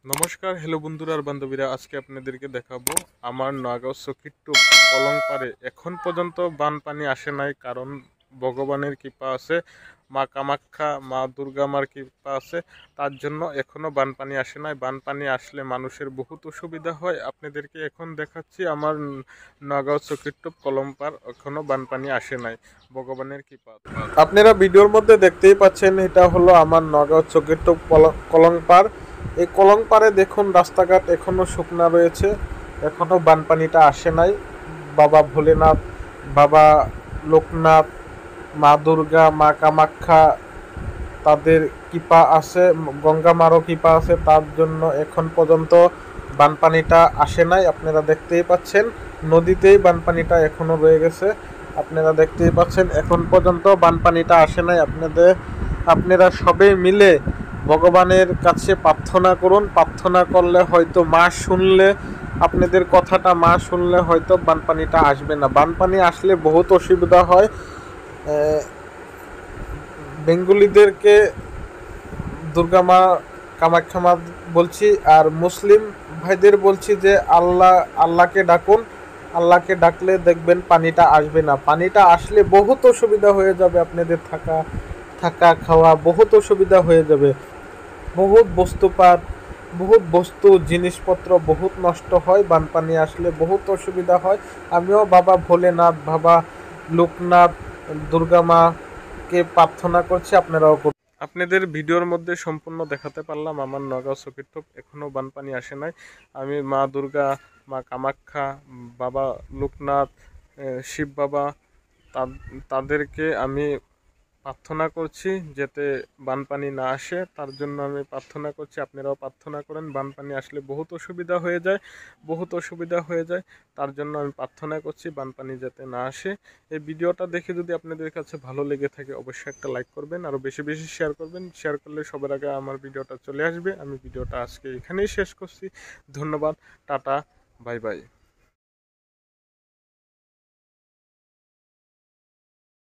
নমস্কার, হ্যালো বন্ধুরা আর বান্ধবীরা। আজকে আপনাদেরকে দেখাবো আমার নগাঁও চকিট্টু কলংপাড়ে এখন পর্যন্ত বানপানি আসে নাই। কারণ ভগবানের কৃপা আছে, মা কামাখ্যা, মা দুর্গা মার কৃপা আছে, তার জন্য এখনো বানপানি আসে নাই। বানপানি আসলে মানুষের বহুত অসুবিধা হয়। আপনাদেরকে এখন দেখাচ্ছি আমার নগাঁও চকিট্টু কলংপাড়, এখনো বানপানি আসে নাই, ভগবানের কৃপা। আপনারা ভিডিওর মধ্যে দেখতেই পাচ্ছেন, এটা হলো আমার নগাঁও চকিট্টু কলংপাড়। এই কলংপাড়ে দেখুন রাস্তাঘাট এখনো শুকনা রয়েছে, এখনো বানপানিটা আসে নাই। বাবা ভোলেনাথ, বাবা লোকনাথ, মা দুর্গা, মা কামাখ্যা, তাদের কৃপা আছে, গঙ্গা মারও কৃপা আছে, তার জন্য এখন পর্যন্ত বানপানিটা আসে নাই। আপনারা দেখতেই পাচ্ছেন নদীতেই বানপানিটা এখনো রয়ে গেছে। আপনারা দেখতেই পাচ্ছেন এখন পর্যন্ত বানপানিটা আসে নাই। আপনারা সবে মিলে ভগবানের কাছে প্রার্থনা করুন। প্রার্থনা করলে হয়তো মা শুনলে, আপনাদের কথাটা মা শুনলে হয়তো বানপানিটা আসবে না। বানপানি আসলে বহুত অসুবিধা হয়। বেঙ্গলিদেরকে দুর্গা মা, কামাখ্যা মা বলছি, আর মুসলিম ভাইদের বলছি যে আল্লাহকে ডাকুন। আল্লাহকে ডাকলে দেখবেন পানিটা আসবে না। পানিটা আসলে বহুত অসুবিধা হয়ে যাবে, আপনাদের থাকা খাওয়া বহুত অসুবিধা হয়ে যাবে। বহুত বস্তু জিনিসপত্র বহুত নষ্ট হয়। বানপানি আসলে বহুত অসুবিধা হয়। আমিও বাবা ভোলেনাথ, বাবা লোকনাথ, দুর্গা মাকে প্রার্থনা করছি, আপনারাও করুন। আপনাদের ভিডিওর মধ্যে সম্পূর্ণ দেখাতে পারলাম আমার নগাঁও চকিট্টু এখনো বানপানি আসে নাই। আমি মা দুর্গা, মা কামাখ্যা, বাবা লোকনাথ, শিব বাবা, তাদেরকে আমি প্রার্থনা করছি যাতে বানপানি না আসে। তার জন্য আমি প্রার্থনা করছি, আপনারাও প্রার্থনা করেন। বানপানি আসলে বহুত অসুবিধা হয়ে যায়, তার জন্য আমি প্রার্থনা করছি বানপানি যাতে না আসে। এই ভিডিওটা দেখে যদি আপনাদের কাছে ভালো লেগে থাকে অবশ্যই একটা লাইক করবেন, আরও বেশি বেশি শেয়ার করবেন। শেয়ার করলে সবার আগে আমার ভিডিওটা চলে আসবে। আমি ভিডিওটা আজকে এখানেই শেষ করছি। ধন্যবাদ, টাটা, বাই বাই।